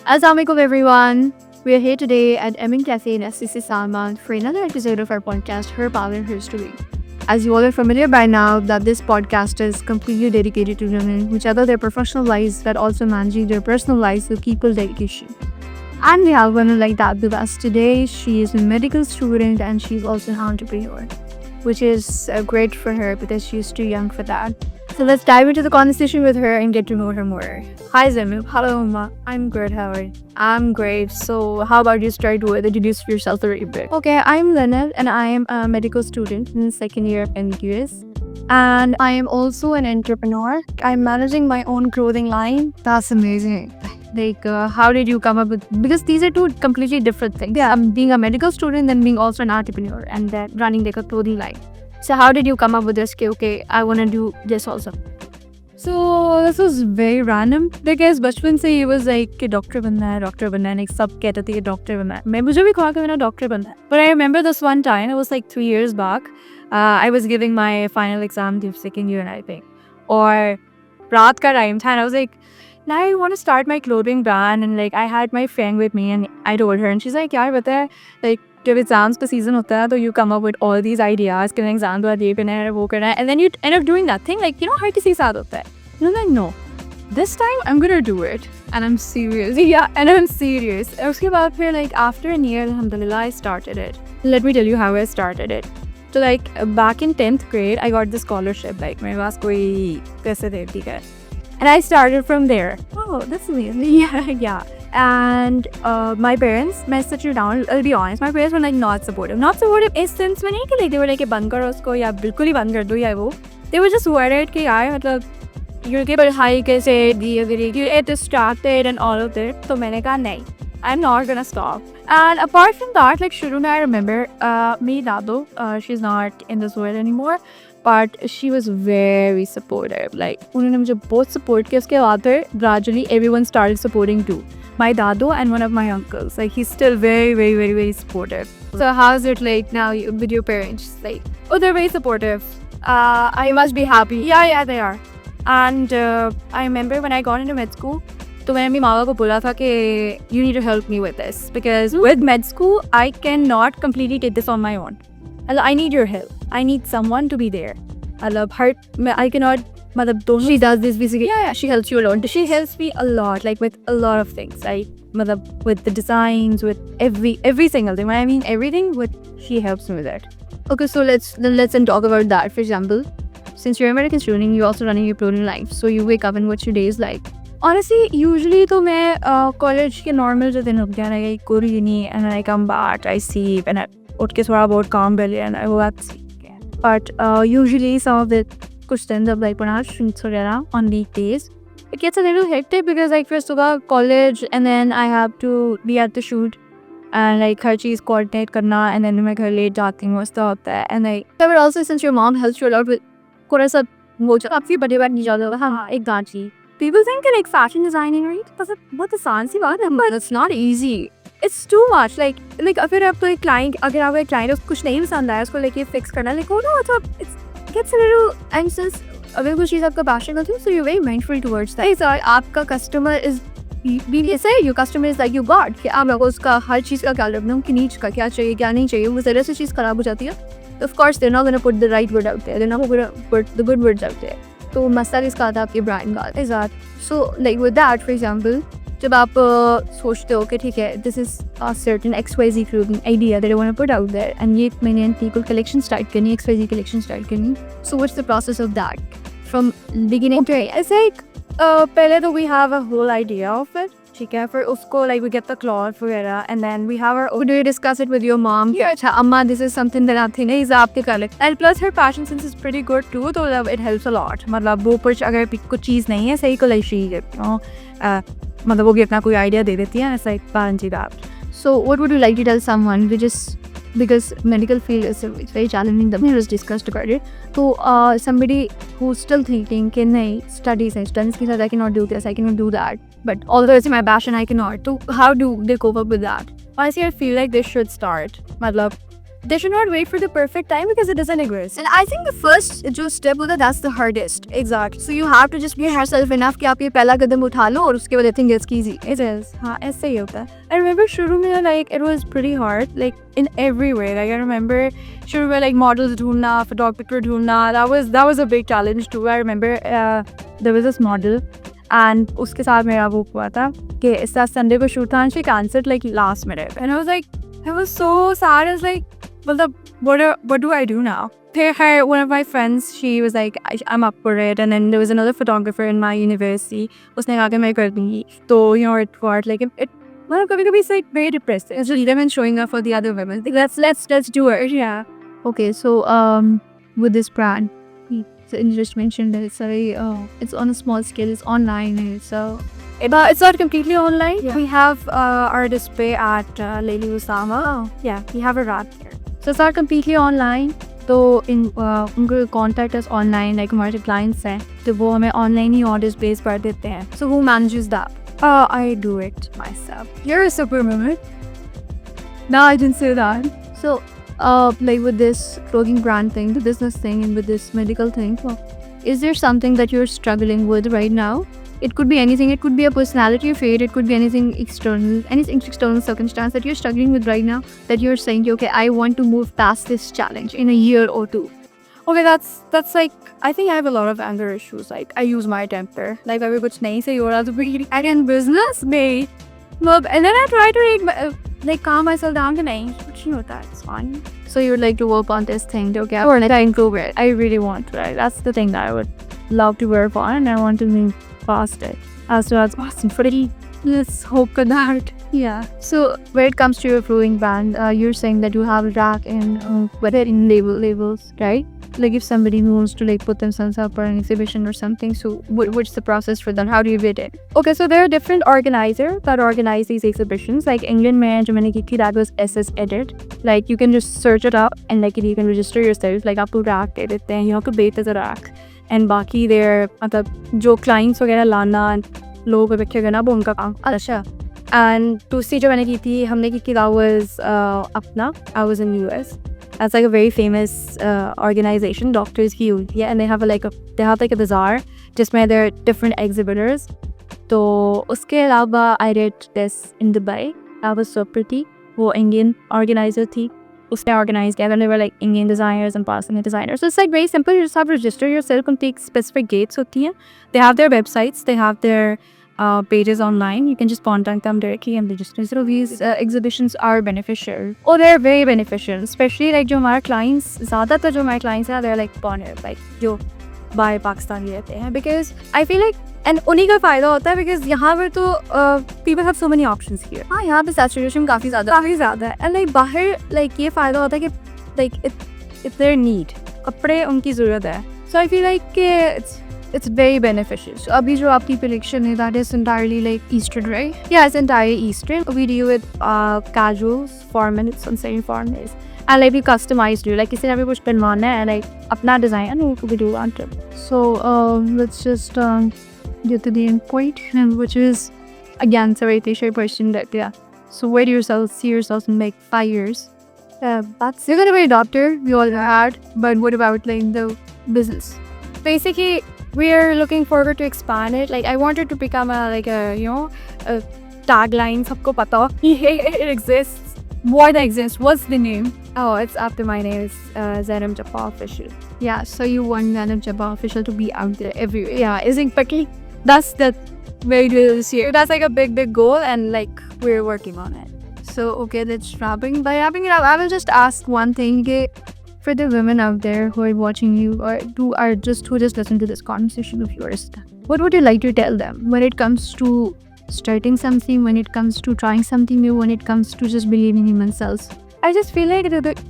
Assalamualaikum everyone. We are here today at Emin Cafe in SCC Salman for another episode of our podcast, Her Power, Her Story. As you all are familiar by now that this podcast is completely dedicated to women, which other their professional lives but also managing their personal lives with equal dedication. And we have one like that with us today. She is a medical student and she's also an entrepreneur, which is great for her because she's too young for that. So let's dive into the conversation with her and get to know her more. Hi Zemu. Hello Uma. I'm good. How are you? I'm great. So how about you start with introduce yourself a little bit? Okay, I'm Leonard and I am a medical student in second year of MBQS. And I am also an entrepreneur. I'm managing my own clothing line. That's amazing. Like, how did you come up with? Because these are two completely different things. Yeah, being a medical student, then being also an entrepreneur, and then running like a clothing line. So, how did you come up with this? Okay, I want to do this also. So this was very random because बचपन से he was like कि doctor बनना है like सब कहते थे कि doctor बनना है मैं मुझे भी कहा कि मेरा डॉक्टर बनना है. But I remember this one time, it was like 3 years back. I was giving my final exam to second year, I think. और रात का time था, and I was like, now I want to start my clothing brand, and like I had my friend with me and I told her and she's like यार पता है like जब exams का season होता है तो you come up with all these ideas कि exam के बाद ये करना है वो करना है and then you end up doing that thing like you know हर किसी के साथ होता है. And I'm like no, this time I'm gonna do it and I'm serious. Yeah, and I'm serious. और उसके बाद फिर like after a year alhamdulillah I started it. Let me tell you how I started it. So like back in 10th grade I got the scholarship like मेरे पास कोई पैसे थे ठीक है. And I started from there. Oh, that's amazing. Yeah. And my parents, मैं सच में down, I'll be honest, my parents were like not supportive. Not supportive in sense में नहीं कि like they were like बंद करो उसको या बिल्कुल ही बंद कर दो या वो. They were just worried कि यार मतलब you're के पढ़ाई कैसे दिए गए you get distracted and all of that. तो मैंने कहा नहीं, I'm not gonna stop. And apart from that, like शुरू में I remember मेरी दादो, she's not in this world anymore. But she was very supportive. Like, उन्होंने मुझे बहुत support किया. उसके बाद फिर gradually everyone started supporting too. My dado and one of my uncles. Like, he's still very, very, very, very supportive. So how's it like now with your parents? Like, oh, they're very supportive. I must be happy. Yeah, they are. And I remember when I got into med school, तो मैंने अपनी मामा को बोला था कि you need to help me with this because with med school I cannot completely take this on my own. I need your help. I need someone to be there. I cannot. She does this basically. Yeah, she helps you a lot. She helps me a lot, like with a lot of things. With the designs, with every single thing. When I mean everything, she helps me with that. Okay, so let's talk about that. For example, since you're an American student, you're also running your clothing line. So you wake up and what's your day is like? Honestly, usually तो मैं college के normal जो दिन होते हैं ना I go to uni and I come back, I sleep and I उठ के थोड़ा बहुत काम कर लिया and I go back to sleep again. But usually some of the कुछ दिन जब like पढ़ा shoots वगैरह on weekdays, it gets a little hectic because like फिर सुबह college and then I have to be at the shoot and like her cheese coordinate करना and then मैं घर लेट जाती हूँ उसका होता है and like but also since your mom helps you a lot with थोड़ा सा वो जो आपकी बड़े बात नहीं जाता हाँ एक गांची. People think like fashion designing, right? That's बहुत आसान सी बात है, but it's not easy. It's too much. Like अगर आप कोई client, अगर आप एक client उसको कुछ नहीं पसंद आया उसको लेके fix करना, like oh no, it gets a little anxious. अगर कुछ चीज़ आपका passion होती है, so you're very mindful towards that. So आपका customer is say your customer is like you God कि आप लोगों उसका हर चीज़ का ख्याल रखना कि नीच का क्या चाहिए क्या नहीं चाहिए वो ज़रा सी चीज़ खराब हो जाती है. Of course, they're not gonna put the right word out there. They're not gonna put the good words out there. तो मसला इसका आता है आपके ब्रांड का इज़ाद. So like with that, for example, जब आप सोचते हो कि ठीक है this is a certain XYZ clothing idea that I want to put out there and ये मैंने people collection start करनी XYZ collection start करनी. So what's the process of that from beginning to end? It's like पहले तो we have a whole idea of it. ठीक है फिर उसको like we get the cloth वगैरह and then we have our do you discuss it with your mom? Yeah, अच्छा अम्मा this is something that आप थी नहीं इज़ा आपके collect and plus her fashion sense is pretty good too तो it helps a lot. मतलब वो कुछ अगर कुछ चीज़ नहीं है सही को like she मतलब वो भी अपना कोई idea दे देती है. It's like parent that. So what would you like to tell someone who just because medical field is it's very challenging the we just discussed about it. So somebody who's still thinking कि नहीं studies के साथ I cannot do this, I cannot do that. But although it's my passion, I cannot. So how do they cope up with that? Honestly, I feel like they should start. मतलब they should not wait for the perfect time because it doesn't exist. And I think the first जो step होता है that's the hardest. Exactly. So you have to just be yourself enough कि आप ये पहला कदम उठा लो और उसके बाद I think it's easy. It is. हाँ, ऐसे ही होता है. I remember शुरू में like it was pretty hard, like in every way. Like I remember शुरू में like models ढूंढना, photographer ढूंढना. That was a big challenge too. I remember there was this model and उसके साथ मेरा वो हुआ था कि इस साथ Sunday को shoot था and she cancelled like last minute. And I was like, I was so sad. I was like, well, what do I do now? One of my friends, she was like, I'm up for it. And then there was another photographer in my university. उसने कहा कि मैं कर दूँगी. So, you know, it got like it. Well, कभी-कभी it's like very depressing. It's just them showing up for the other women. Let's do it. Yeah. Okay, so with this brand, so you just mentioned that it's very it's on a small scale. It's online. It's not completely online. Yeah. We have our display at Lady Usama. Oh. Yeah, we have a rack here. So it's not completely online. तो उनको contact us online, like हमारे clients हैं, तो वो हमें online ही orders base पर देते हैं. So who manages that? I do it myself. You're a superwoman. No, I didn't say that. So, like with this clothing brand thing, the business thing, and with this medical thing, is there something that you're struggling with right now? It could be anything. It could be a personality trait. It could be anything external circumstance that you're struggling with right now that you're saying, okay, I want to move past this challenge in a year or two. Okay, that's like, I think I have a lot of anger issues. Like I use my temper. Like अभी कुछ नहीं सही हो रहा तो फिर I can business में, and then I try to like calm myself down कि नहीं कुछ नहीं होता, it's fine. So you would like to work on this thing, okay? Or try and improve it. I really want to. Right? That's the thing that I would love to work on, and I want to move past it as well as possible. Let's hope for that. Yeah. So when it comes to your clothing brand, you're saying that you have a rack and whether in labels, right? Like if somebody wants to like put themselves up for an exhibition or something, so what's the process for them? How do you bid it? Okay, so there are different organizers that organize these exhibitions. Like England में जो मैंने की थी, that was SS Edit. Like you can just search it up and like you can register yourself. Like आपको rack दे देते हैं, you have to bid as a rack. And बाकी there मतलब जो clients वगैरह लाना लोगों को इकट्ठे करना वो उनका काम. अच्छा. And दूसरी जो मैंने की थी हमने की that was अपना. I was in US. That's like a very famous organization, Doctors View. Yeah, and they have like a bazaar जिसमें there are different exhibitors. तो उसके अलावा I did this in Dubai. That was so pretty. वो Indian organizer थी. उसने organize किया. And they were like Indian designers and Pakistani designers. So it's like very simple. You just have to register yourself. उनकी specific gates होती हैं. They have their websites. They have their pages online. You can just contact them directly and register. So these exhibitions are beneficial. Oh, they're very beneficial. Especially like जो हमारे clients, ज़्यादातर जो हमारे clients हैं, they're like foreigners, like जो बाहर पाकिस्तान रहते हैं. Because I feel like and उन्हीं का फ़ायदा होता है because यहाँ पर तो people have so many options here. हाँ, यहाँ पे saturation काफ़ी ज़्यादा है. And like बाहर like ये फ़ायदा होता है कि like it's their need. कपड़े उनकी ज़रूरत है. So I feel like it's very beneficial. So abhi jo aapki collection hai, that is entirely like Eastern, right? Yeah, it's entirely Eastern. We deal with casuals, formals, and semi-formals. And like we customize you. Like किसी ने भी कुछ बनवाना है, like अपना design we do want to. So let's just get to the end point, which is again it's a very cliche question that So where do you see yourself in like 5 years? That's you're gonna be a doctor. We all had, but what about like the business? Basically, we are looking forward to expand it. Like I wanted to become a tagline. सबको पता हो it exists. Why that exists? What's the name? Oh, it's after my name. It's Zainab Jabbar Official. Yeah, so you want Zainab Jabbar Official to be out there everywhere. Yeah, isn't Paki? That's the very good this year. That's like a big goal, and like we're working on it. So okay, that's wrapping. By wrapping it up, I will just ask one thing. For the women out there who are watching you or who just listen to this conversation of yours, what would you like to tell them when it comes to starting something, when it comes to trying something new, when it comes to just believing in themselves? I just feel like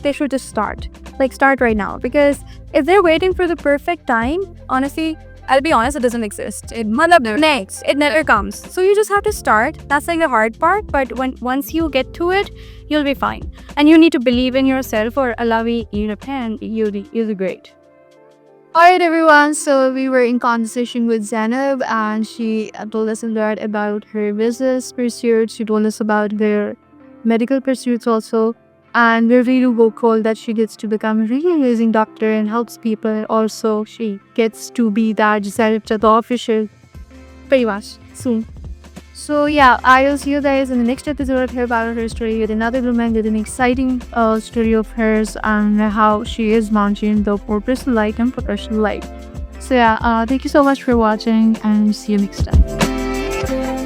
they should just start. Like start right now, because if they're waiting for the perfect time, honestly, I'll be honest, it doesn't exist. It never comes. So you just have to start. That's like the hard part. But once you get to it, you'll be fine. And you need to believe in yourself, or Allah will you'll be great. Alright everyone, so we were in conversation with Zainab and she told us a lot about her business pursuits. She told us about their medical pursuits also. And we're really hopeful that she gets to become a really amazing doctor and helps people. Also, she gets to be that Giselle the official pretty much soon. So yeah, I will see you guys in the next episode of Her About Her Story with another woman with an exciting story of hers and how she is managing the personal life and professional life. So yeah, thank you so much for watching and see you next time.